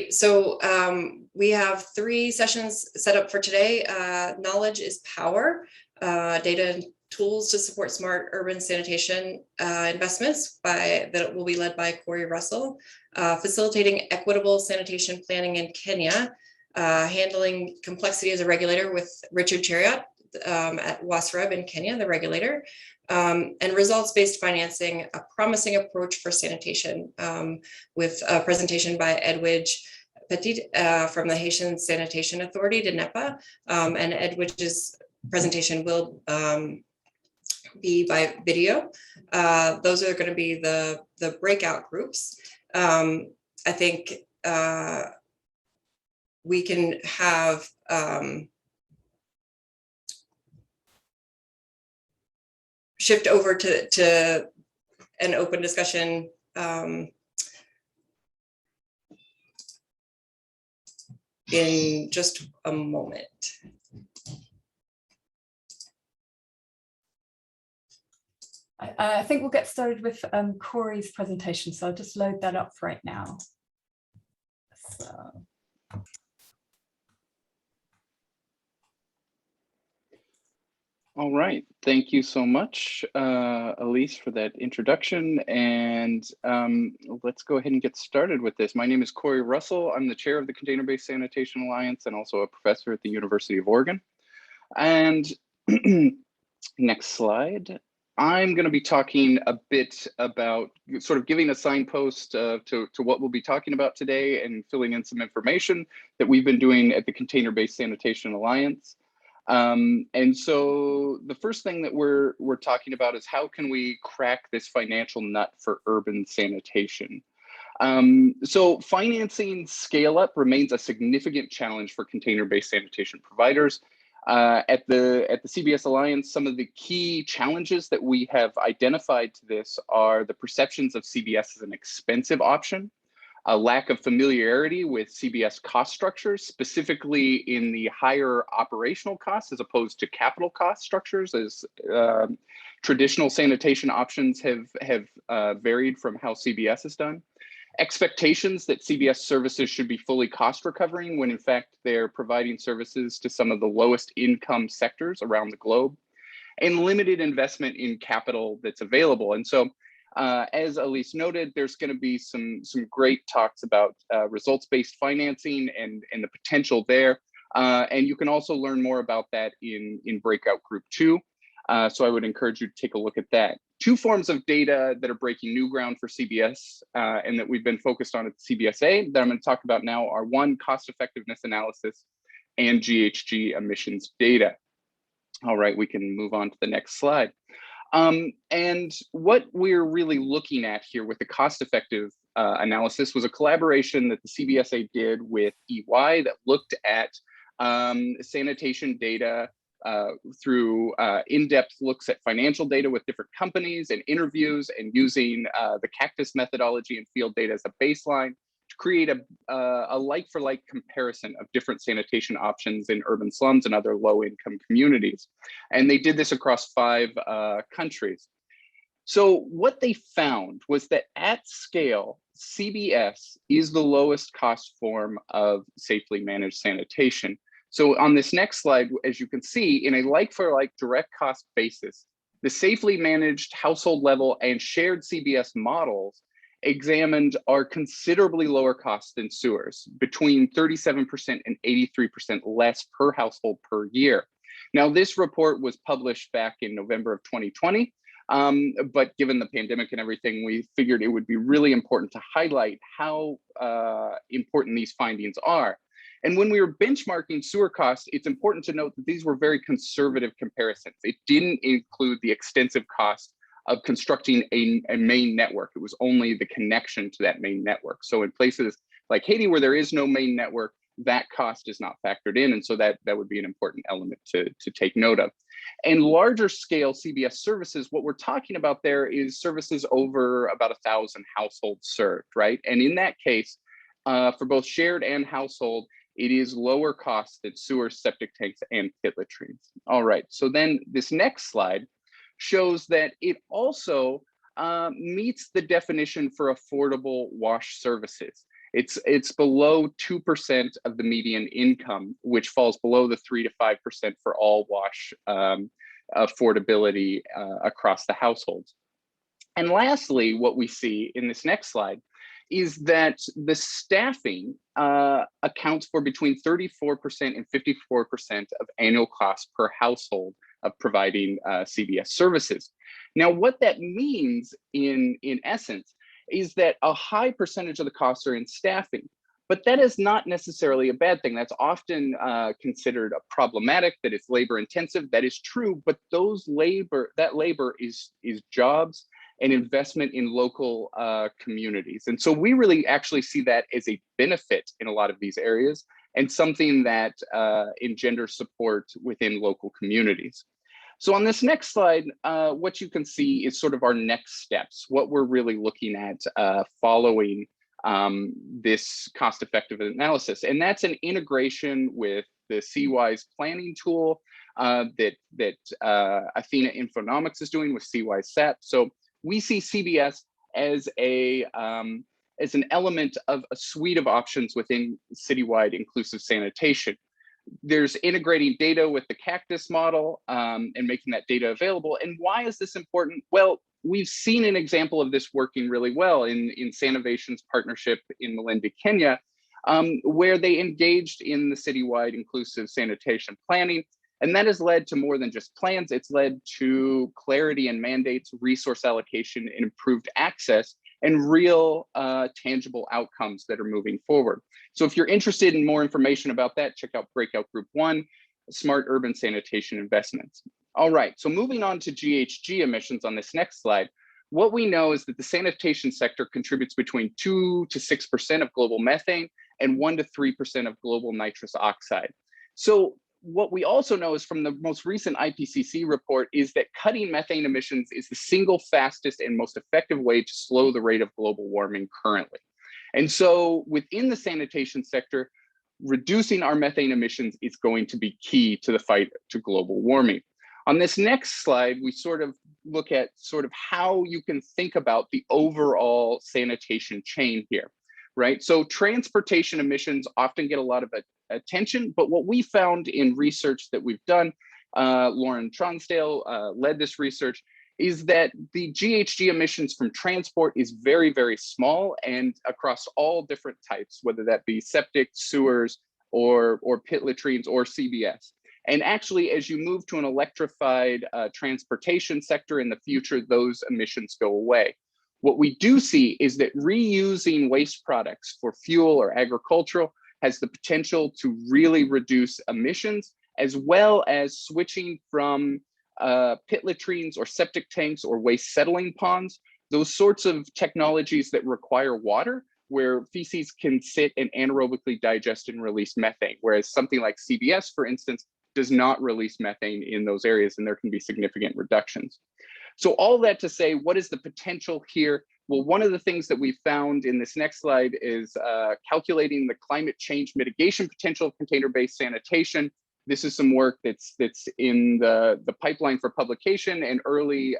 So we have 3 sessions set up for today. Knowledge is power, data and tools to support smart urban sanitation investments that will be led by Corey Russell. Facilitating equitable sanitation planning in Kenya, handling complexity as a regulator with Richard Chariot at WASREB in Kenya, the regulator. And results-based financing, a promising approach for sanitation, with a presentation by Edwidge Petit from the Haitian Sanitation Authority, DNEPA, and Edwidge's presentation will be by video. Those are going to be the breakout groups. I think we can have shift over to an open discussion in just a moment. I think we'll get started with Corey's presentation, so I'll just load that up right now. So. All right, thank you so much, Elise, for that introduction. And let's go ahead and get started with this. My name is Corey Russell. I'm the chair of the Container-Based Sanitation Alliance and also a professor at the University of Oregon. And next slide. I'm going to be talking a bit about sort of giving a signpost to what we'll be talking about today and filling in some information that we've been doing at the Container-Based Sanitation Alliance. And so the first thing that we're talking about is how can we crack this financial nut for urban sanitation? So financing scale up remains a significant challenge for container-based sanitation providers. At the CBS Alliance, some of the key challenges that we have identified to this are the perceptions of CBS as an expensive option, a lack of familiarity with CBS cost structures, specifically in the higher operational costs as opposed to capital cost structures, as traditional sanitation options have varied from how CBS is done. Expectations that CBS services should be fully cost recovering when in fact they're providing services to some of the lowest income sectors around the globe, and limited investment in capital that's available. And so as Elise noted, there's going to be some great talks about results-based financing and the potential there. And you can also learn more about that in breakout group 2. So I would encourage you to take a look at that. 2 forms of data that are breaking new ground for CBS and that we've been focused on at the CBSA that I'm going to talk about now are 1, cost effectiveness analysis and GHG emissions data. All right, we can move on to the next slide. And what we're really looking at here with the cost-effective analysis was a collaboration that the CBSA did with EY that looked at sanitation data through in-depth looks at financial data with different companies and interviews, and using the Cactus methodology and field data as a baseline to create a like-for-like comparison of different sanitation options in urban slums and other low-income communities. And they did this across 5 countries. So what they found was that at scale, CBS is the lowest cost form of safely managed sanitation. So on this next slide, as you can see, in a like-for-like direct cost basis, the safely managed household level and shared CBS models examined are considerably lower cost than sewers, between 37% and 83% less per household per year. Now, this report was published back in November of 2020, but given the pandemic and everything, we figured it would be really important to highlight how important these findings are. And when we were benchmarking sewer costs, it's important to note that these were very conservative comparisons. It didn't include the extensive cost of constructing a main network. It was only the connection to that main network. So in places like Haiti, where there is no main network, that cost is not factored in. And so that would be an important element to take note of. And larger scale CBS services, what we're talking about there is services over about 1,000 households served, right? And in that case, for both shared and household, it is lower cost than sewer, septic tanks, and pit latrines. All right, so then this next slide shows that it also meets the definition for affordable wash services. It's below 2% of the median income, which falls below the 3 to 5% for all WASH affordability across the households. And lastly, what we see in this next slide is that the staffing accounts for between 34% and 54% of annual costs per household of providing CWIS services. Now, what that means in essence is that a high percentage of the costs are in staffing, but that is not necessarily a bad thing. That's often considered problematic, that it's labor intensive. That is true, but that labor is jobs and investment in local communities. And so we really actually see that as a benefit in a lot of these areas and something that engenders support within local communities. So on this next slide, what you can see is sort of our next steps, what we're really looking at following this cost-effective analysis. And that's an integration with the CWIS planning tool that Athena Infonomics is doing with CWIS SAP. So we see CWIS as an element of a suite of options within citywide inclusive sanitation. There's integrating data with the Cactus model and making that data available. And why is this important? Well, we've seen an example of this working really well in Sanivation's partnership in Malindi, Kenya, where they engaged in the citywide inclusive sanitation planning. And that has led to more than just plans. It's led to clarity and mandates, resource allocation, and improved access, and real tangible outcomes that are moving forward. So if you're interested in more information about that, check out Breakout Group 1, Smart Urban Sanitation Investments. All right, so moving on to GHG emissions on this next slide, what we know is that the sanitation sector contributes between 2 to 6% of global methane and 1 to 3% of global nitrous oxide. So what we also know is from the most recent IPCC report is that cutting methane emissions is the single fastest and most effective way to slow the rate of global warming currently. And so within the sanitation sector, reducing our methane emissions is going to be key to the fight to global warming. On this next slide, we sort of look at how you can think about the overall sanitation chain here, right? So transportation emissions often get a lot of attention, but what we found in research that we've done, Lauren Tronsdale led this research, is that the GHG emissions from transport is very, very small and across all different types, whether that be septic, sewers, or pit latrines or CBS. And actually, as you move to an electrified transportation sector in the future, those emissions go away. What we do see is that reusing waste products for fuel or agricultural has the potential to really reduce emissions, as well as switching from pit latrines or septic tanks or waste settling ponds, those sorts of technologies that require water, where feces can sit and anaerobically digest and release methane, whereas something like CBS, for instance, does not release methane in those areas, and there can be significant reductions. So all that to say, what is the potential here? Well, one of the things that we found in this next slide is calculating the climate change mitigation potential of container-based sanitation. This is some work that's in the pipeline for publication, and early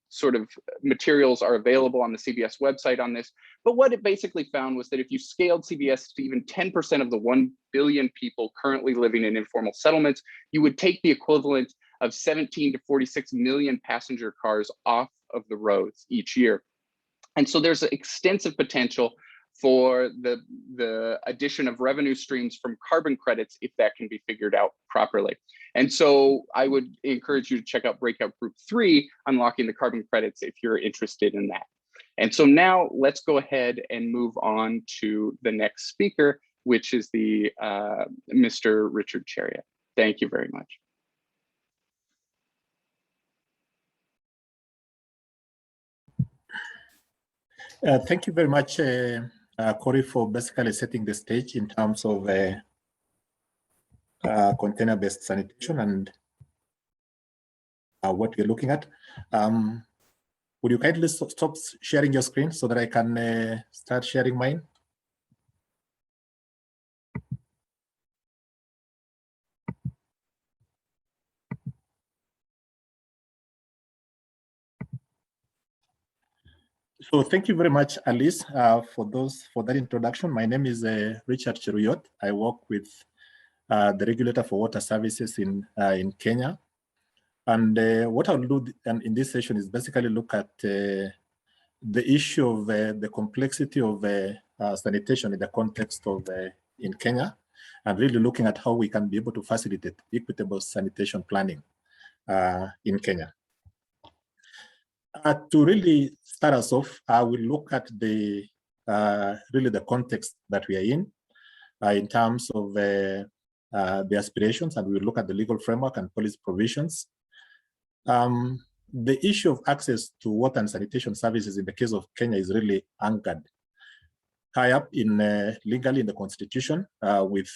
sort of materials are available on the CBS website on this. But what it basically found was that if you scaled CBS to even 10% of the 1 billion people currently living in informal settlements, you would take the equivalent of 17 to 46 million passenger cars off of the roads each year. And so there's extensive potential for the addition of revenue streams from carbon credits if that can be figured out properly. And so I would encourage you to check out Breakout Group 3, Unlocking the Carbon Credits, if you're interested in that. And so now let's go ahead and move on to the next speaker, which is the Mr. Richard Chariot. Thank you very much. Thank you very much, Corey, for basically setting the stage in terms of container-based sanitation and what we're looking at. Would you kindly stop sharing your screen so that I can start sharing mine? So thank you very much, Alice, for that introduction. My name is Richard Cheruyot. I work with the regulator for water services in Kenya. And what I'll do in this session is basically look at the issue of the complexity of sanitation in the context of in Kenya, and really looking at how we can be able to facilitate equitable sanitation planning in Kenya. To really start us off, I will look at the really the context that we are in terms of the aspirations, and we'll look at the legal framework and policy provisions. The issue of access to water and sanitation services in the case of Kenya is really anchored high up in legally in the constitution with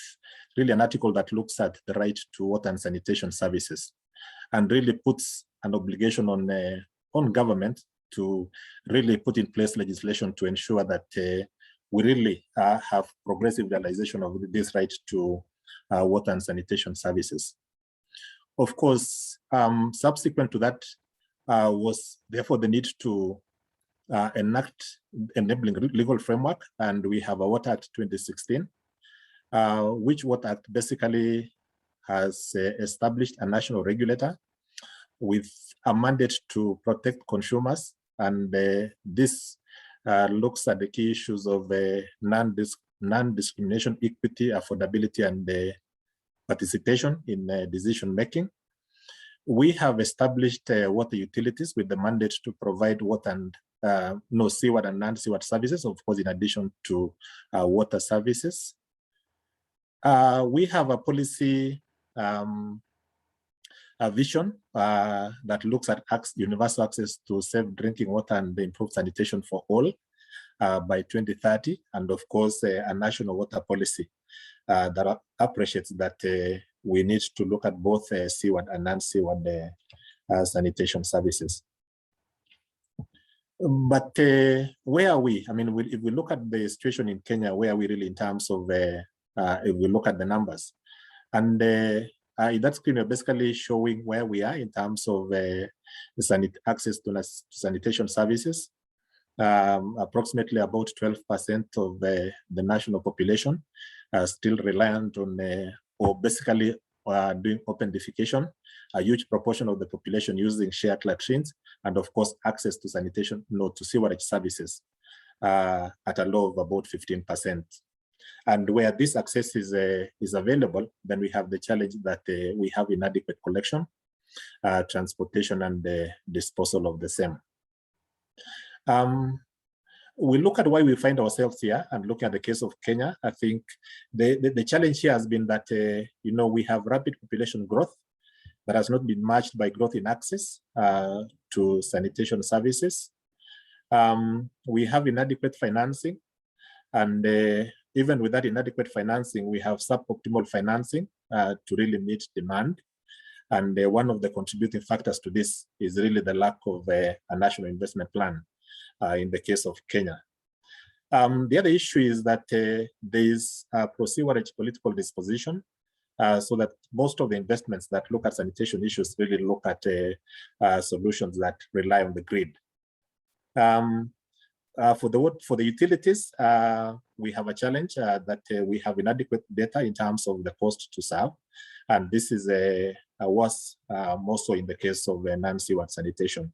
really an article that looks at the right to water and sanitation services and really puts an obligation on government to really put in place legislation to ensure that we really have progressive realization of this right to water and sanitation services. Of course, subsequent to that was therefore the need to enact enabling legal framework, and we have a Water Act 2016, which Water Act basically has established a national regulator with a mandate to protect consumers, and this looks at the key issues of non-discrimination, equity, affordability, and participation in decision making. We have established water utilities with the mandate to provide water and sewered and non-sewered services, of course, in addition to water services. We have a policy a vision that looks at universal access to safe drinking water and improved sanitation for all by 2030, and of course a national water policy that appreciates that we need to look at both sewered and non-sewered sanitation services. But where are we? I mean, if we look at the situation in Kenya, where are we really in terms of, if we look at the numbers? And in that screen, we're basically showing where we are in terms of access to sanitation services. Approximately about 12% of the national population are still reliant on, or basically doing open defecation, a huge proportion of the population using shared latrines, and of course, access to sanitation, to sewerage services at a low of about 15%. And where this access is available, then we have the challenge that we have inadequate collection, transportation, and disposal of the same. We look at why we find ourselves here and look at the case of Kenya. I think the challenge here has been that, we have rapid population growth that has not been matched by growth in access to sanitation services. We have inadequate financing, and even with that inadequate financing, we have suboptimal financing to really meet demand. And one of the contributing factors to this is really the lack of a national investment plan in the case of Kenya. The other issue is that there is pro-sewerage political disposition, so that most of the investments that look at sanitation issues really look at solutions that rely on the grid. For the utilities, we have a challenge that we have inadequate data in terms of the cost to serve, and this is worse more so in the case of non-sewered sanitation.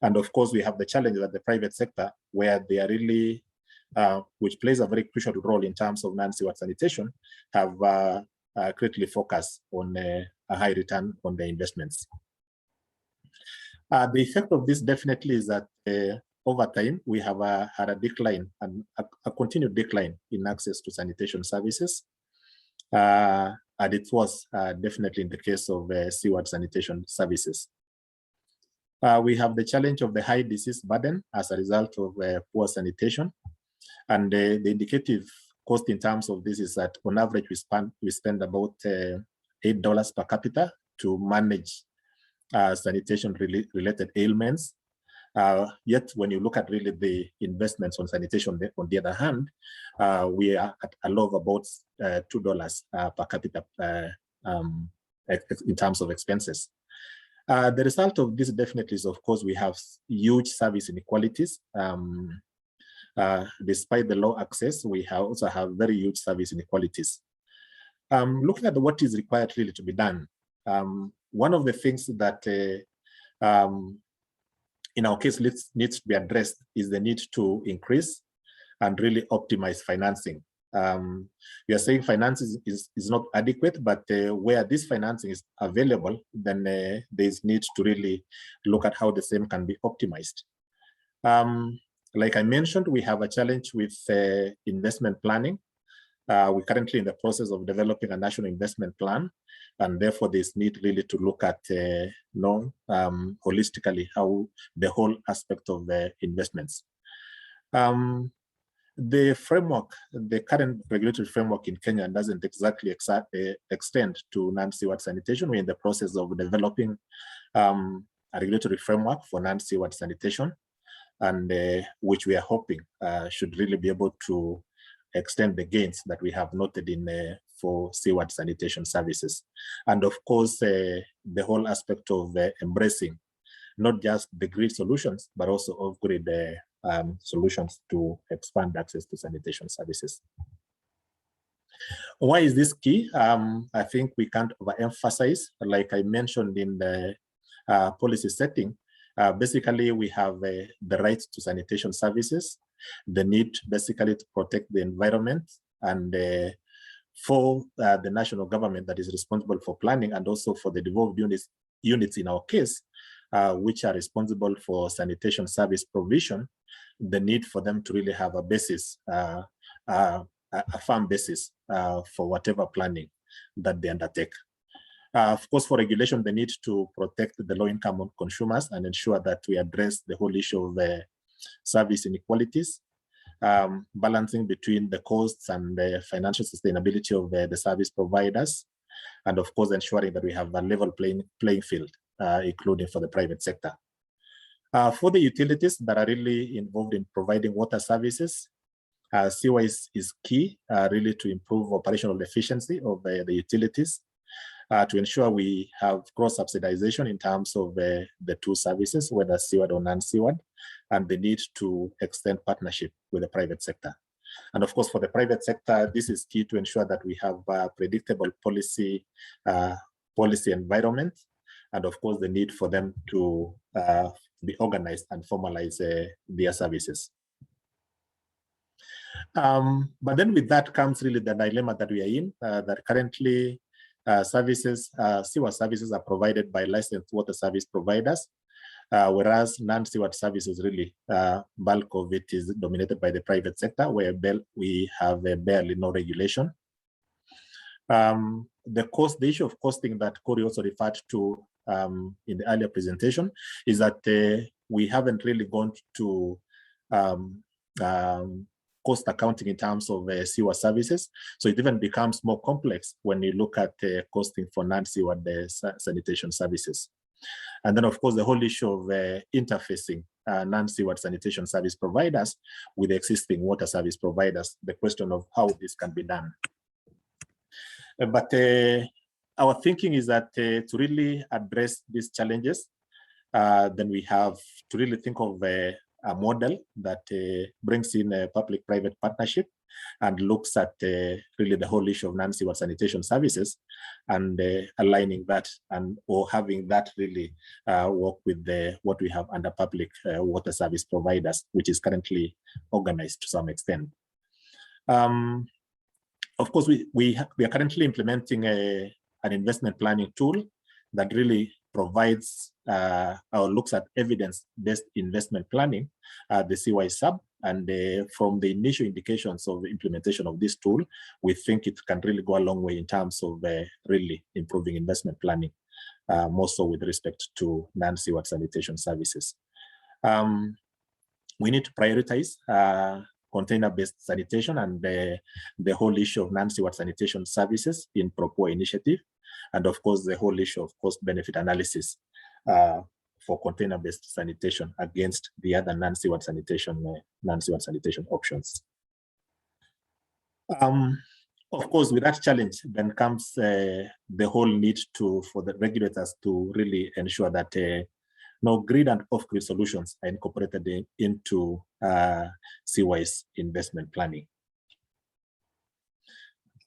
And of course, we have the challenge that the private sector, where they are really, which plays a very crucial role in terms of non-sewered sanitation, have greatly focused on a high return on their investments. The effect of this definitely is that over time, we have had a decline and a continued decline in access to sanitation services. And it was definitely in the case of sewered sanitation services. We have the challenge of the high disease burden as a result of poor sanitation. And the indicative cost in terms of this is that on average, we spend about $8 per capita to manage sanitation-related ailments. Yet when you look at really the investments on sanitation, on the other hand, we are at a low of about $2 per capita in terms of expenses. The result of this definitely is, of course, we have huge service inequalities. Despite the low access, we also have very huge service inequalities. Looking at what is required really to be done, one of the things that in our case needs to be addressed is the need to increase and really optimize financing. We are saying finance is not adequate, but where this financing is available, then there's need to really look at how the same can be optimized. Like I mentioned, we have a challenge with investment planning. We're currently in the process of developing a national investment plan, and therefore there's need really to look at holistically how the whole aspect of the investments. The framework, the current regulatory framework in Kenya doesn't exactly extend to non-SEWERED sanitation. We're in the process of developing a regulatory framework for non-SEWERED sanitation, and which we are hoping should really be able to extend the gains that we have noted in for SEWERED sanitation services. And of course, the whole aspect of embracing not just the grid solutions, but also off-grid solutions to expand access to sanitation services. Why is this key? I think we can't overemphasize, like I mentioned in the policy setting, basically we have the right to sanitation services, the need basically to protect the environment, and for the national government that is responsible for planning, and also for the devolved units in our case, which are responsible for sanitation service provision, the need for them to really have a basis, a firm basis for whatever planning that they undertake. Of course, for regulation, the need to protect the low-income consumers and ensure that we address the whole issue of service inequalities, balancing between the costs and the financial sustainability of the service providers, and of course, ensuring that we have a level playing field, including for the private sector. For the utilities that are really involved in providing water services, CWIS is key really to improve operational efficiency of the utilities, to ensure we have cross-subsidization in terms of the two services, whether SEWERED or non-SEWERED, and the need to extend partnership with the private sector. And of course, for the private sector, this is key to ensure that we have a predictable policy environment, and of course, the need for them to be organized and formalize their services. But then with that comes really the dilemma that we are in, that currently sewer services are provided by licensed water service providers, whereas non-SEWERED services really, bulk of it is dominated by the private sector, where we have barely no regulation. The issue of costing that Corey also referred to in the earlier presentation is that we haven't really gone to cost accounting in terms of sewer services. So it even becomes more complex when you look at costing for non-SEWERED sanitation services. And then, of course, the whole issue of interfacing non-SEWERED sanitation service providers with existing water service providers, the question of how this can be done. But our thinking is that to really address these challenges, then we have to really think of a model that brings in a public-private partnership and looks at really the whole issue of non-SEWERED sanitation services, and aligning that or having that really work with what we have under public water service providers, which is currently organized to some extent. Of course, we are currently implementing an investment planning tool that really provides or looks at evidence-based investment planning, the CWIS SAP. And from the initial indications of the implementation of this tool, we think it can really go a long way in terms of really improving investment planning, more so with respect to non-SEWERED sanitation services. We need to prioritize container-based sanitation and the whole issue of non-SEWERED sanitation services in PROPOA initiative. And of course, the whole issue of cost-benefit analysis for container-based sanitation against the other non-SEWERED sanitation options. Of course, with that challenge, then comes the whole need for the regulators to really ensure that grid and off-grid solutions are incorporated into CWIS investment planning.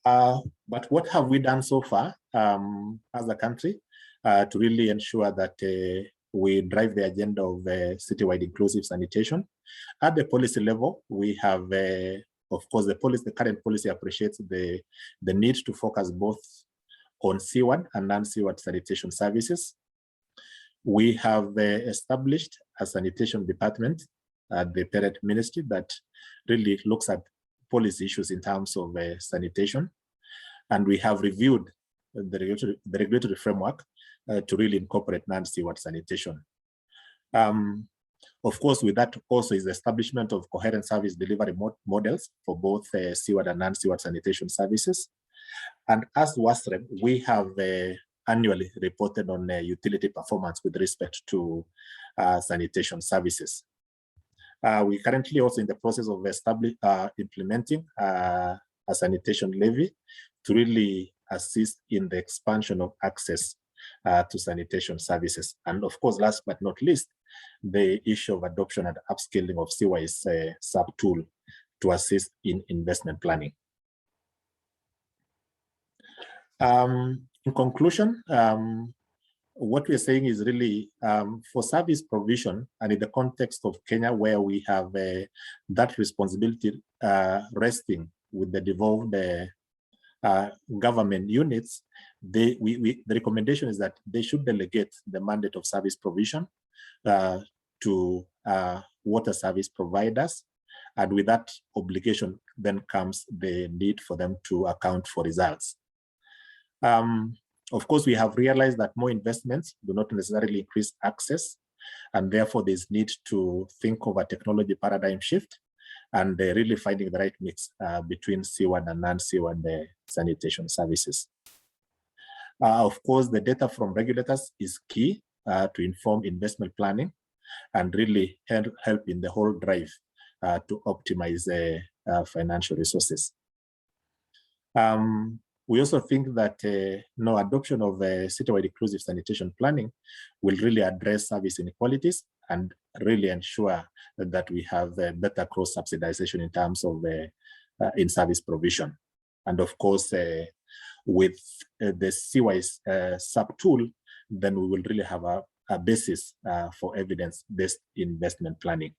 But what have we done so far as a country to really ensure that we drive the agenda of citywide inclusive sanitation? At the policy level, we have, of course, the current policy appreciates the need to focus both on SEWERED and non-SEWERED sanitation services. We have established a sanitation department at the parent ministry that really looks at policy issues in terms of sanitation. And we have reviewed the regulatory framework to really incorporate non-SEWERED sanitation. Of course, with that also is the establishment of coherent service delivery models for both SEWERED and non-SEWERED sanitation services. And as WASREB, we have annually reported on utility performance with respect to sanitation services. We currently also in the process of implementing a sanitation levy to really assist in the expansion of access to sanitation services. And of course, last but not least, the issue of adoption and upscaling of CWIS SAP tool to assist in investment planning. In conclusion, what we're saying is really for service provision and in the context of Kenya, where we have that responsibility resting with the devolved government units, the recommendation is that they should delegate the mandate of service provision to water service providers. And with that obligation, then comes the need for them to account for results. Of course, we have realized that more investments do not necessarily increase access, and therefore there's need to think of a technology paradigm shift and really finding the right mix between SEWERED and non-SEWERED sanitation services. Of course, the data from regulators is key to inform investment planning and really help in the whole drive to optimize financial resources. We also think that adoption of citywide inclusive sanitation planning will really address service inequalities and really ensure that we have better cross-subsidization in terms of in-service provision. And of course, with the CWIS SAP tool, then we will really have a basis for evidence-based investment planning.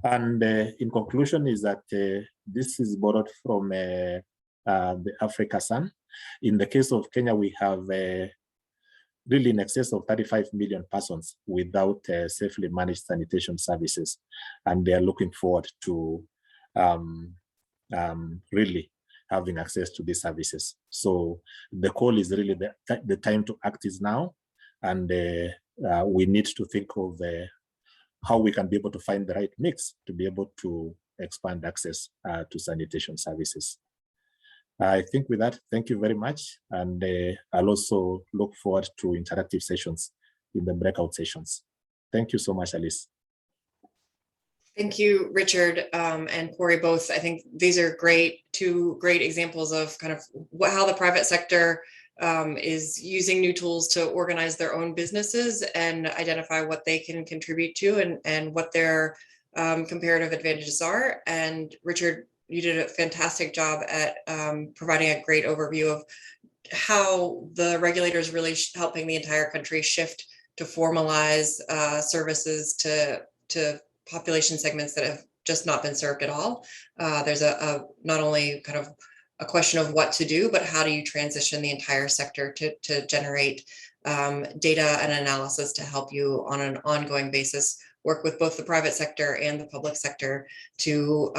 And in conclusion is that this is borrowed from the Africa Sun. In the case of Kenya, we have really in excess of 35 million persons without safely managed sanitation services. And they are looking forward to really having access to these services. So the call is really the time to act is now. And we need to think of how we can be able to find the right mix to be able to expand access to sanitation services. I think with that, thank you very much. And I'll also look forward to interactive sessions in the breakout sessions. Thank you so much, Alice. Thank you, Richard and Corey, both. I think these are two great examples of kind of how the private sector is using new tools to organize their own businesses and identify what they can contribute to and what their comparative advantages are. And Richard, you did a fantastic job at providing a great overview of how the regulators really helping the entire country shift to formalize services to population segments that have just not been served at all. There's not only kind of a question of what to do, but how do you transition the entire sector to generate data and analysis to help you on an ongoing basis work with both the private sector and the public sector to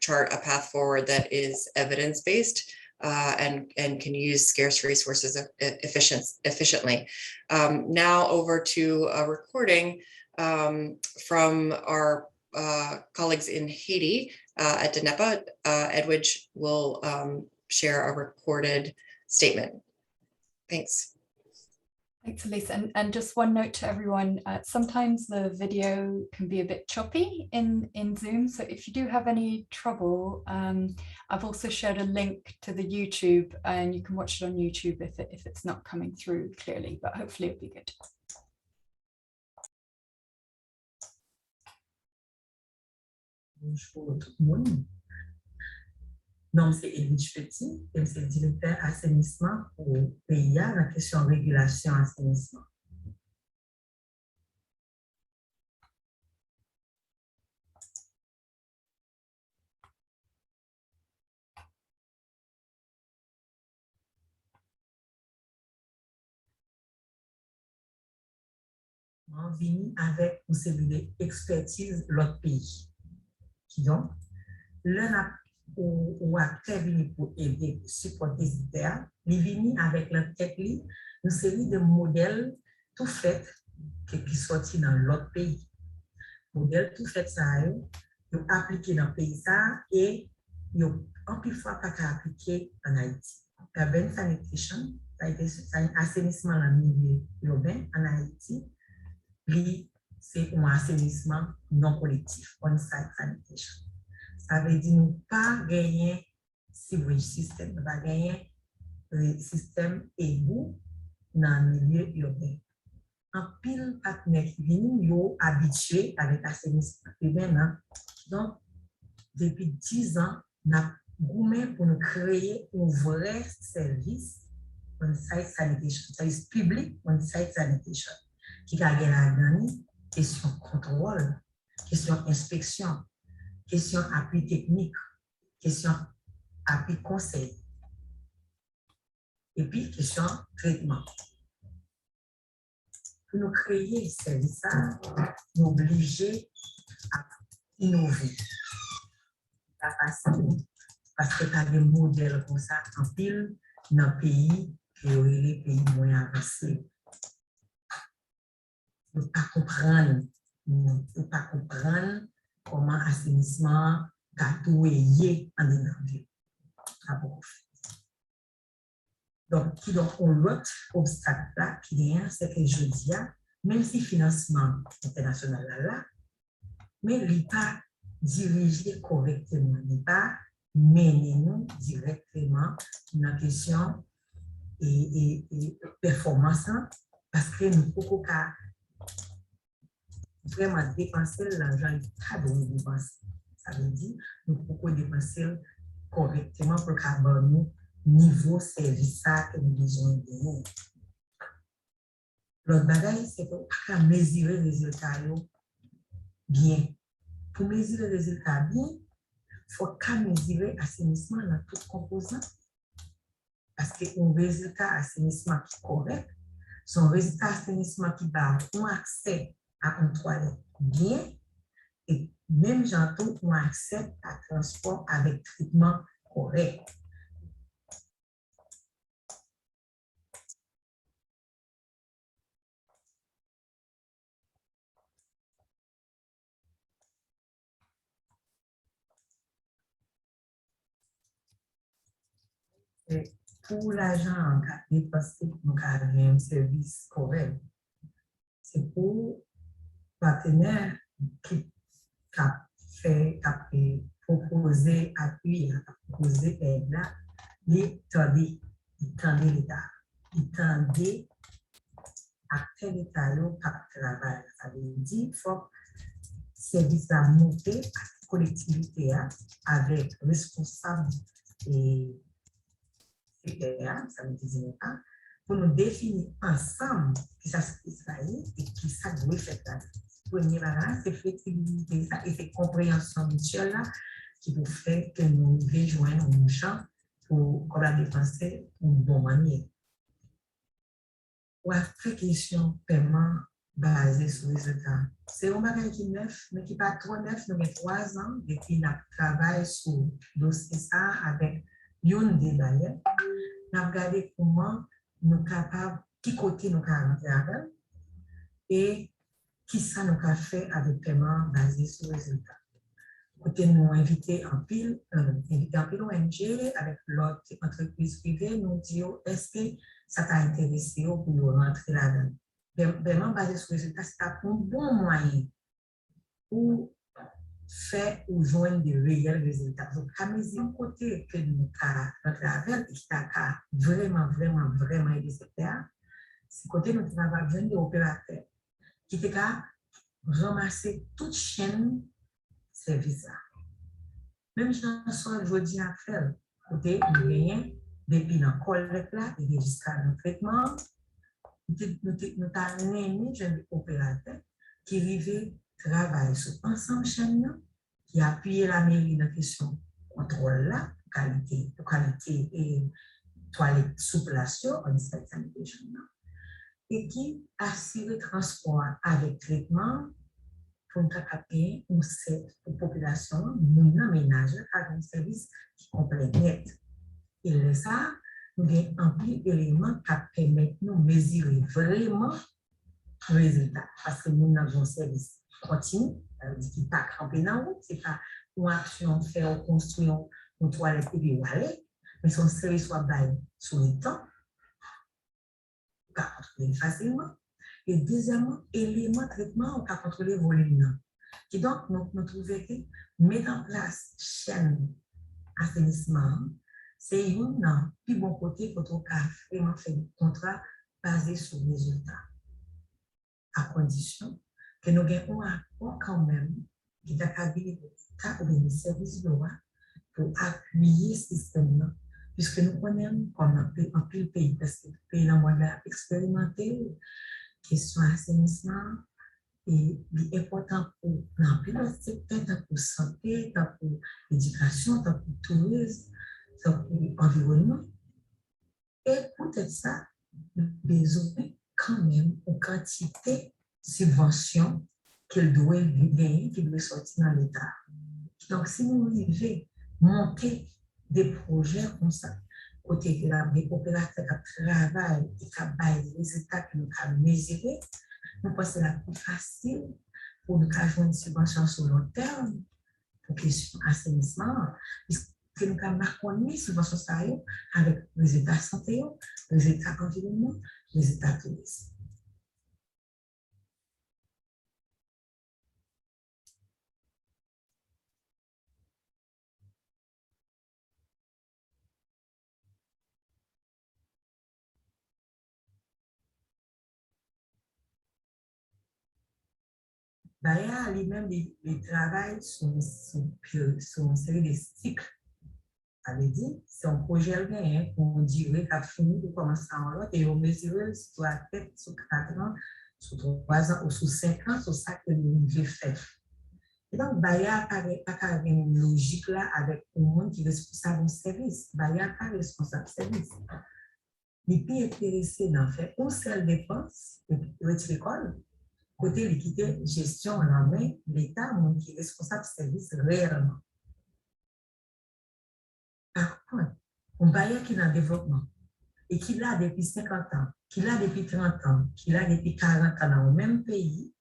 chart a path forward that is evidence-based and can use scarce resources efficiently. Now over to a recording from our colleagues in Haiti at DNEPA. Edwidge will share a recorded statement. Thanks. Thanks, Elise. And just one note to everyone, sometimes the video can be a bit choppy in Zoom. So if you do have any trouble, I've also shared a link to the YouTube and you can watch it on YouTube if it's not coming through clearly, but hopefully it'll be good. Bonjour tout le monde. Nom c'est Edwige Petit, et c'est directeur assainissement au PIA, la question régulation assainissement. On vient avec une série d'expertise l'autre pays. Qui donc, l'un ou acteur pour aider, pour supporter ces terres, il vient avec leur tête, une série de modèles tout faits qui sortent dans l'autre pays. Modèles tout faits, ça, ils appliqués dans le pays ça et ils ont en plus fois pas qu'à appliquer en Haïti. Urban Sanitation, c'est un assainissement dans le milieu urbain en Haïti. C'est un assainissement non collectif, on-site sanitation. Ça veut dire nous pas gagner sewage system, nous pas gagner système égout dans le milieu urbain. En pile partenaires qui viennent, sont habitués avec l'assainissement urbain. Donc, depuis 10 ans, nous avons goûté pour nous créer un vrai service on-site sanitation, service public on-site sanitation, qui a gagné question contrôle, question inspection, question appui technique, question appui conseil, et puis question traitement. Pour nous créer ce service, nous obligés à innover. Pas facile, parce que tu as des modèles comme ça en pile dans le pays qui est les pays moins avancés. Ne pas comprendre comment l'assainissement a tout lié en énergie. Donc, l'autre obstacle là, qui est, c'est que je dis, même si le financement international est là, mais il n'est pas dirigé correctement, il n'est pas mené nous directement dans la question et performance, parce que nous ne pouvons pas vraiment dépenser l'argent qu'il a donné dépenser. Ça veut dire nous pouvons dépenser correctement pour avoir nous niveau service que nous besoin de nous. L'autre bagage, c'est pour mesurer les résultats bien. Pour mesurer les résultats bien, il faut mesurer l'assainissement dans toutes composantes. Parce qu'un résultat assainissement qui est correct, son résultat assainissement qui va avoir accès à une toilette bien, et même j'entends ont accès à transport avec traitement correct. Et pour l'agent qui a dépassé un service correct, c'est pour partenaire qui a proposé appui, a proposé aide là, il tendait l'État. Il tendait acteur l'État qui travaille. Ça veut dire qu'il faut service à monter à la collectivité avec responsable et ça veut dire pour nous définir ensemble qui ça se fait et qui ça doit faire. Premier là, c'est flexibilité et c'est compréhension mutuelle là qui vous fait que nous rejoignons un champ pour la dépenser d'une bonne manière. Ou après question paiement basé sur les résultats. C'est un bagage qui est neuf, mais qui n'est pas trop neuf, nous avons 3 ans depuis qu'on travaille sur le dossier ça avec une des bailleurs. Nous avons regardé comment nous sommes capables, qui côté nous avons avec et qui ça nous a fait avec paiement basé sur les résultats. Côté nous invité en pile ONG avec l'autre entreprise privée, nous disons est-ce que ça t'a intéressé pour nous rentrer là-dedans. Vraiment basé sur le résultat, c'est un bon moyen pour faire ou joindre de réels résultats. Donc, à mesure côté que nous avons et qui a vraiment aidé ce terre, c'est côté nous avons besoin d'opérateurs qui a ramasser toute chaîne service là. Même si je dis à faire, côté nous gagnons depuis dans le collecte là et jusqu'à le traitement, nous avons un jeune opérateur qui arrive travailler sur ensemble chaîne qui appuie la mairie dans la question contrôle là, qualité et toilette sous place, on-site sanitation, et qui assure le transport avec traitement pour nous capter une population, nous ménage avec un service qui complète net. Et ça, nous avons un peu d'éléments qui permettent de nous mesurer vraiment le résultat. Parce que nous avons un service continu, qui n'est pas campé dans la route, ce n'est pas une action faire construire une toilette et puis aller, mais son service soit bail sur le temps, on peut contrôler facilement. Et deuxièmement, élément de traitement, on peut contrôler le volume. Et donc, nous trouvons que mettre en place chaîne assainissement, c'est un plus bon côté quand on a vraiment fait un contrat basé sur le résultat. À condition que nous ayons un accord quand même qui est habilité ou bien service de loi pour appuyer ce système-là. Puisque nous connaissons comme un peu pays, parce que le pays dans le monde a expérimenté question assainissement et important pour l'emploi, tant pour santé, tant pour l'éducation, tant pour tourisme, tant pour l'environnement. Et peut-être ça, besoin quand même une quantité de subventions qu'elle doit gagner, qui doit sortir dans l'État. Donc, si nous arrivons à monter des projets comme ça, côté que les opérateurs qui travaillent et qui ont des résultats que nous avons mesurés, nous pensons que c'est la plus facile pour nous avoir une subvention sur long terme pour question assainissement, puisque nous avons marqué subvention avec les états santé, les états environnement, les états tourisme. Baya lui-même, il travaille sur une série de cycles. Ça veut dire, c'est un projet pour durer, qui a fini, pour commencer en l'autre, et on mesure sur la tête, sur 4 ans, sur 3 ans ou sur 5 ans, sur ça que nous devons faire. Et donc, Baya apparaît pas une logique là avec un monde qui est responsable du service. Baya n'est pas responsable du service. Il est plus intéressé d'en faire une seule dépense, et puis l'école. Côté l'équité, gestion en main, l'État qui est responsable du service réellement. Par contre, un bailleur qui est en développement et qui l'a depuis 50 ans, qui l'a depuis 30 ans, qui l'a depuis 40 ans dans le même pays,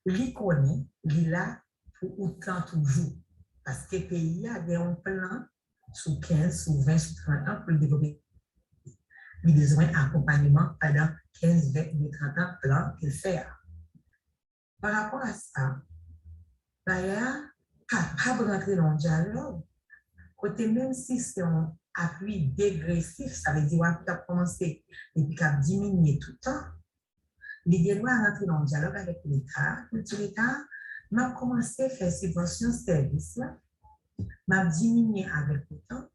il connaît, il l'a pour autant toujours. Parce que le pays a un plan sur 15, sur 20, sur 30 ans pour le développer. Il a besoin d'accompagnement pendant 15, 20, 30 ans, plan qu'il fait. Par rapport à ça, Baya capable de rentrer dans le dialogue, côté même si c'est un appui dégressif, ça veut dire qu'il a commencé et puis qu'il a diminué tout le temps, il doit rentrer dans le dialogue avec l'État. L'État m'a commencé à faire subvention service, m'a diminué avec le temps,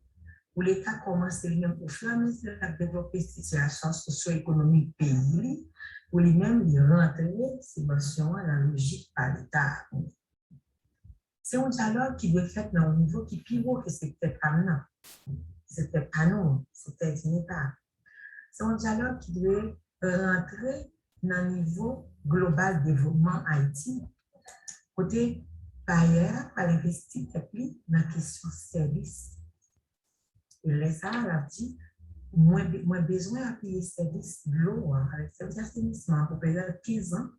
où l'État commence lui-même au fur et à mesure à développer la situation socio-économique du pays, pour lui-même lui rentrer subvention à la logique par l'État. C'est un dialogue qui doit être fait dans un niveau qui est plus haut que c'était pas maintenant. C'était pas nous, c'était l'État. C'est un dialogue qui doit rentrer dans le niveau global développement Haïti. Côté bailleur, par investir dans la question service. Et là, ça, elle a dit, moins besoin d'appuyer service de l'eau, avec service d'assainissement pour période de 15 ans.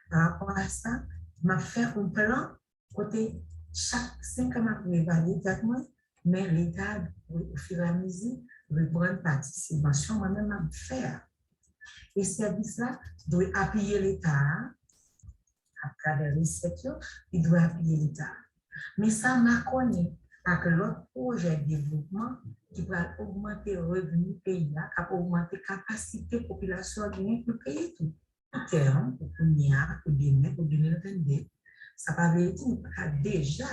Par rapport à ça, m'a fait un plan côté chaque 5 ans après évaluer exactement, mais l'État, au fur et à mesure, reprendre participation, moi-même à faire. Et ce service-là doit appuyer l'État à travers les secteurs, il doit appuyer l'État. Mais ça m'a connu avec l'autre projet de développement qui va augmenter le revenu pays, qui va augmenter la capacité de la population pour payer tout. En termes, pour pour 2022, ça va veut dire qu'on a déjà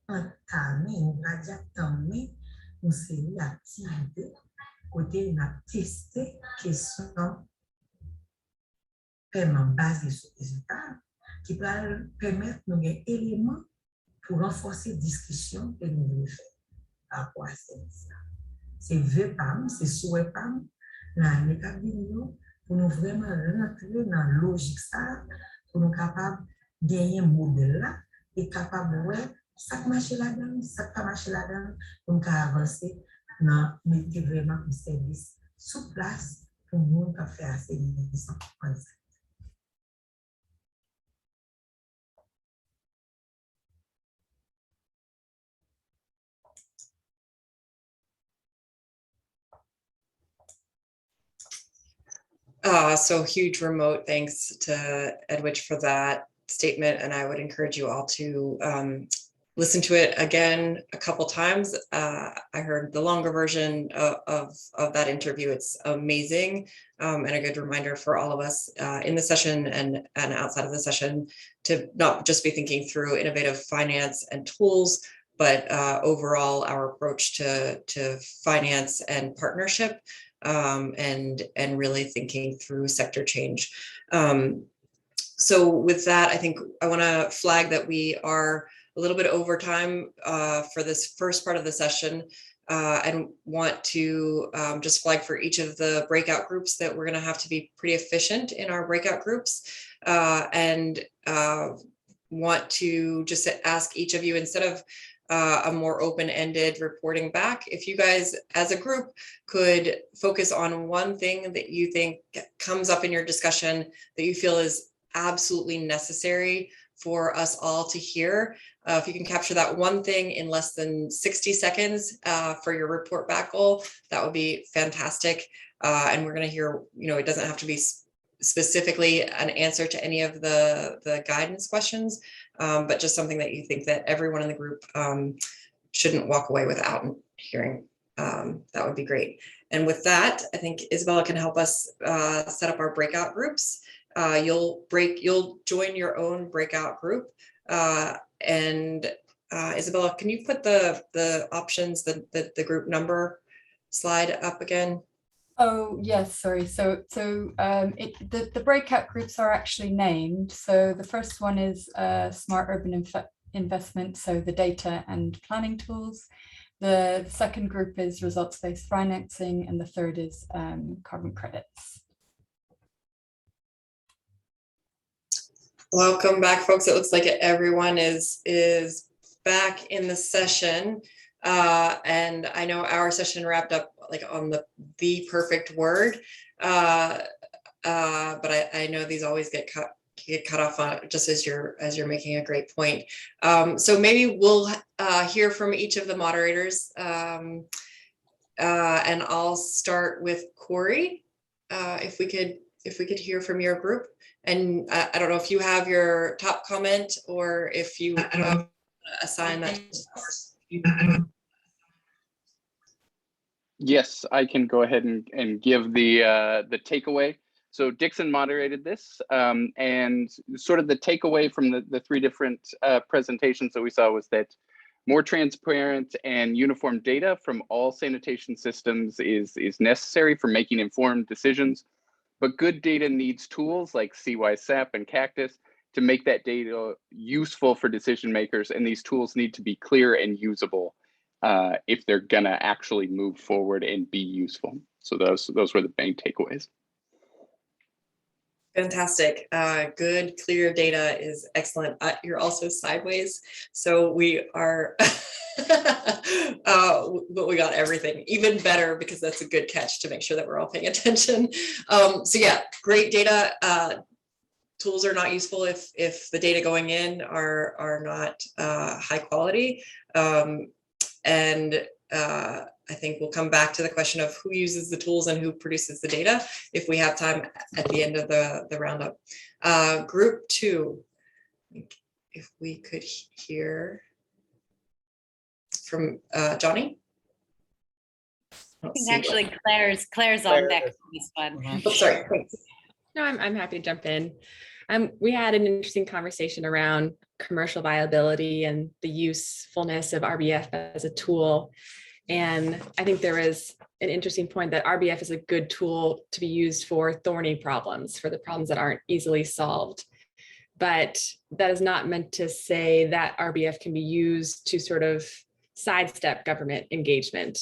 entamé, on a déjà entamé une série d'activités côté on a testé question paiement basé sur les résultats qui va permettre de nous éléments pour renforcer la discussion que nous voulons faire par rapport à ça. C'est VPAM, c'est souhait PAM, dans les cas pour nous vraiment rentrer dans la logique ça, pour nous capables de gagner un modèle là et capable de voir ça marche là-dedans, ça pas marché là-dedans, pour nous avancer dans mettre vraiment un service sous place pour nous faire assez de temps. So huge remote thanks to Edwidge for that statement. And I would encourage you all to listen to it again a couple times. I heard the longer version of that interview. It's amazing and a good reminder for all of us in the session and outside of the session to not just be thinking through innovative finance and tools, but overall our approach to finance and partnership. And really thinking through sector change. So with that, I think I want to flag that we are a little bit over time for this first part of the session, and want to just flag for each of the breakout groups that we're going to have to be pretty efficient in our breakout groups, and want to just ask each of you, instead of a more open-ended reporting back, if you guys as a group could focus on one thing that you think comes up in your discussion that you feel is absolutely necessary for us all to hear. If you can capture that one thing in less than 60 seconds for your report back goal, that would be fantastic. And we're going to hear, it doesn't have to be specifically an answer to any of the guidance questions, but just something that you think that everyone in the group shouldn't walk away without hearing. That would be great. And with that, I think Isabella can help us set up our breakout groups. You'll join your own breakout group. And Isabella, can you put the options, the group number slide up again? Oh, yes, sorry. So the breakout groups are actually named. So the first one is Smart Urban Investment, so the data and planning tools. The second group is results-based financing, and the third is carbon credits. Welcome back, folks. It looks like everyone is back in the session. And I know our session wrapped up like on the perfect word, but I know these always get cut off on, just as you're making a great point. So maybe we'll hear from each of the moderators, and I'll start with Corey. If we could hear from your group, and I don't know if you have your top comment or if you assign that. Yes, I can go ahead and give the takeaway. So Dixon moderated this, and sort of the takeaway from the three different presentations that we saw was that more transparent and uniform data from all sanitation systems is necessary for making informed decisions, but good data needs tools like CWIS SAP and Cactus to make that data useful for decision makers, and these tools need to be clear and usable if they're gonna actually move forward and be useful. So those were the main takeaways. Fantastic. Good, clear data is excellent. You're also sideways, so we are, but we got everything even better because that's a good catch to make sure that we're all paying attention. So yeah, great data. tools are not useful if the data going in are not high quality. And I think we'll come back to the question of who uses the tools and who produces the data if we have time at the end of the roundup. Group 2, if we could hear from Johnny. I think actually Claire's on deck for this one. Oh, sorry. Thanks. No, I'm happy to jump in. We had an interesting conversation around commercial viability and the usefulness of RBF as a tool. And I think there was an interesting point that RBF is a good tool to be used for thorny problems, for the problems that aren't easily solved. But that is not meant to say that RBF can be used to sort of sidestep government engagement.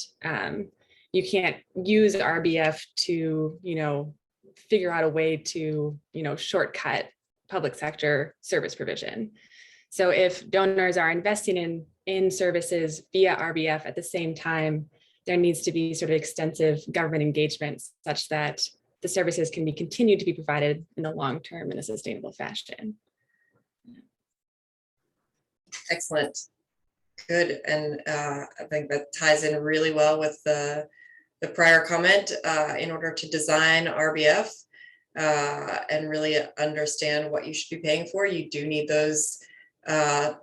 You can't use RBF to, figure out a way to, shortcut public sector service provision. So if donors are investing in services via RBF at the same time, there needs to be sort of extensive government engagement such that the services can be continued to be provided in the long term in a sustainable fashion. Excellent. Good. And I think that ties in really well with the prior comment. In order to design RBF and really understand what you should be paying for, you do need those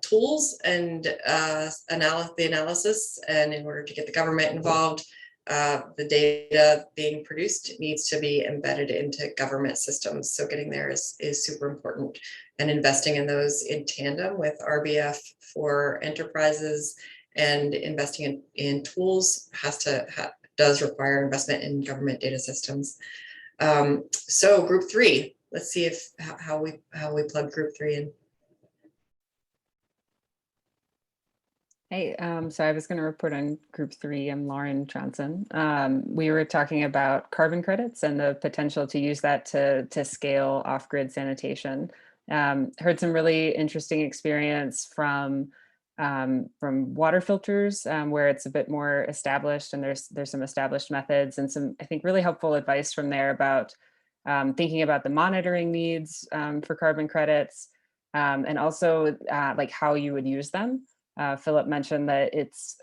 tools and the analysis. And in order to get the government involved, the data being produced needs to be embedded into government systems. So getting there is super important, and investing in those in tandem with RBF for enterprises and investing in tools does require investment in government data systems. So group 3, let's see how we plug group 3 in. Hey, so I was going to report on group 3. I'm Lauren Johnson. We were talking about carbon credits and the potential to use that to scale off-grid sanitation. Heard some really interesting experience from water filters where it's a bit more established, and there's some established methods and some, I think, really helpful advice from there about thinking about the monitoring needs for carbon credits and also like how you would use them. Philip mentioned that it's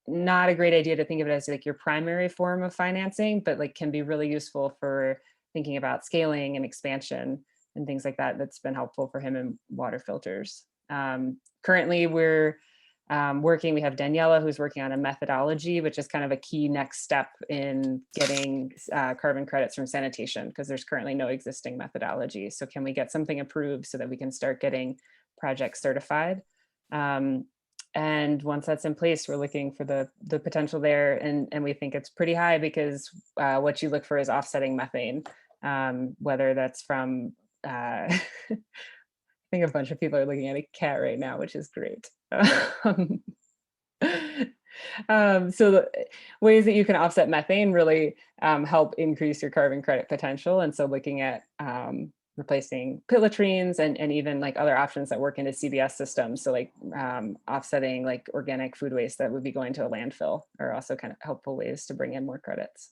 not a great idea to think of it as like your primary form of financing, but like can be really useful for thinking about scaling and expansion and things like that. That's been helpful for him in water filters. Currently we're we have Daniela who's working on a methodology, which is kind of a key next step in getting carbon credits from sanitation, because there's currently no existing methodology. So can we get something approved so that we can start getting projects certified? And once that's in place, we're looking for the potential there, and we think it's pretty high because what you look for is offsetting methane, whether that's from I think a bunch of people are looking at a cat right now, which is great. So the ways that you can offset methane really help increase your carbon credit potential. And so looking at replacing pit latrines and even like other options that work into CWIS systems. So like offsetting like organic food waste that would be going to a landfill are also kind of helpful ways to bring in more credits.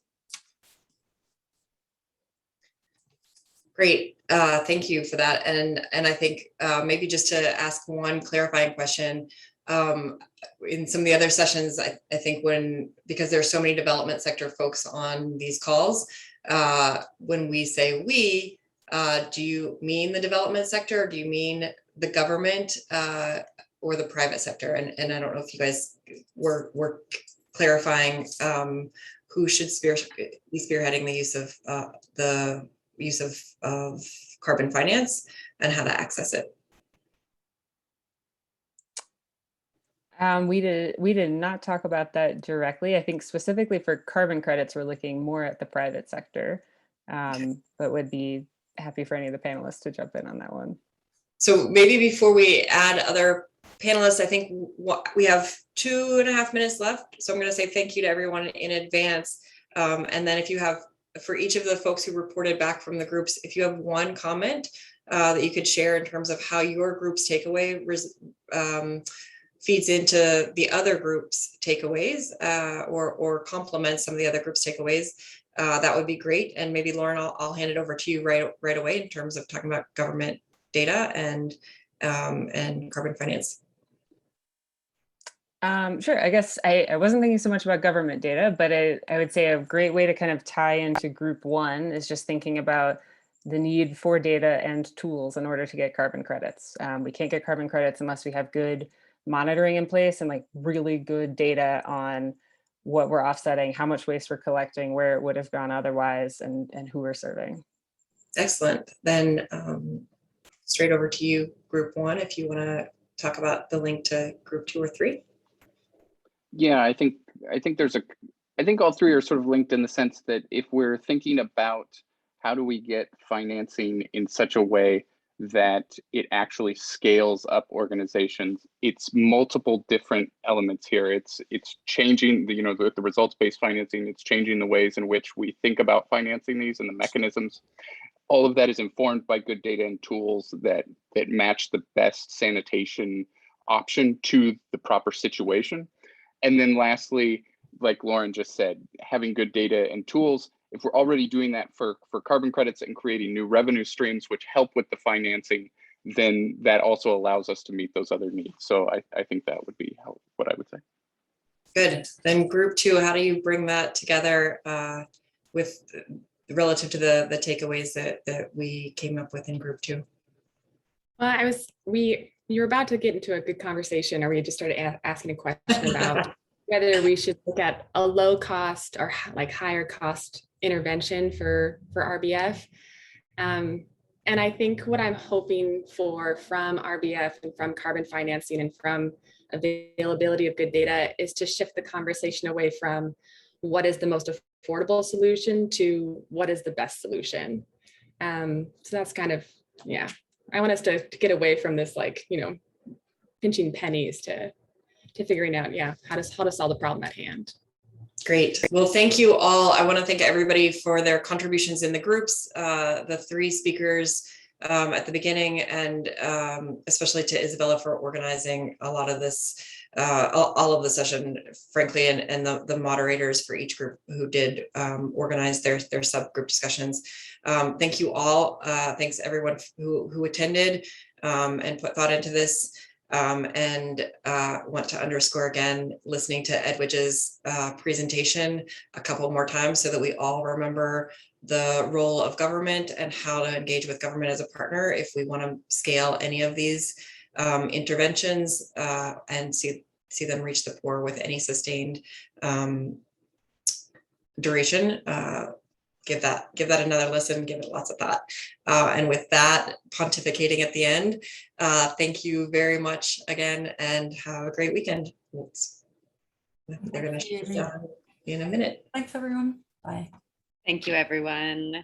Great, thank you for that. And I think maybe just to ask one clarifying question, in some of the other sessions, I think because there's so many development sector folks on these calls, when we say we, do you mean the development sector, or do you mean the government or the private sector? And I don't know if you guys were clarifying who should be spearheading the use of carbon finance and how to access it. We did not talk about that directly. I think specifically for carbon credits, we're looking more at the private sector, but would be happy for any of the panelists to jump in on that one. So maybe before we add other panelists, I think we have 2.5 minutes left. So I'm going to say thank you to everyone in advance. And then if you have, for each of the folks who reported back from the groups, if you have one comment that you could share in terms of how your group's takeaway feeds into the other group's takeaways or complements some of the other group's takeaways, that would be great. And maybe Lauren, I'll hand it over to you right away in terms of talking about government data and carbon finance. Sure. I guess I wasn't thinking so much about government data, but I would say a great way to kind of tie into group one is just thinking about the need for data and tools in order to get carbon credits. We can't get carbon credits unless we have good monitoring in place and like really good data on what we're offsetting, how much waste we're collecting, where it would have gone otherwise, and who we're serving. Excellent. Then straight over to you, group one, if you want to talk about the link to group 2 or 3. Yeah, I think all three are sort of linked in the sense that if we're thinking about how do we get financing in such a way that it actually scales up organizations, it's multiple different elements here. It's changing the results-based financing. It's changing the ways in which we think about financing these and the mechanisms. All of that is informed by good data and tools that match the best sanitation option to the proper situation. And then lastly, like Lauren just said, having good data and tools, if we're already doing that for carbon credits and creating new revenue streams which help with the financing, then that also allows us to meet those other needs. So I think that would be what I would say. Good. Then group 2, how do you bring that together with relative to the takeaways that we came up with in group 2? Well, you were about to get into a good conversation, or we just started asking a question about whether we should look at a low cost or like higher cost intervention for RBF. And I think what I'm hoping for from RBF and from carbon financing and from availability of good data is to shift the conversation away from what is the most affordable solution to what is the best solution. So that's kind of, yeah. I want us to get away from this, like, pinching pennies to figuring out, how to solve the problem at hand. Great. Well, thank you all. I want to thank everybody for their contributions in the groups, the 3 speakers at the beginning, and especially to Isabella for organizing a lot of this, all of the session, frankly, and the moderators for each group who did organize their subgroup discussions. Thank you all. Thanks everyone who attended and put thought into this. And want to underscore again, listening to Edwidge's presentation a couple more times so that we all remember the role of government and how to engage with government as a partner if we want to scale any of these interventions and see them reach the poor with any sustained duration. Give that another listen, give it lots of thought. And with that, pontificating at the end, thank you very much again, and have a great weekend. They're going to shut down in a minute. Thanks, everyone. Bye. Thank you, everyone.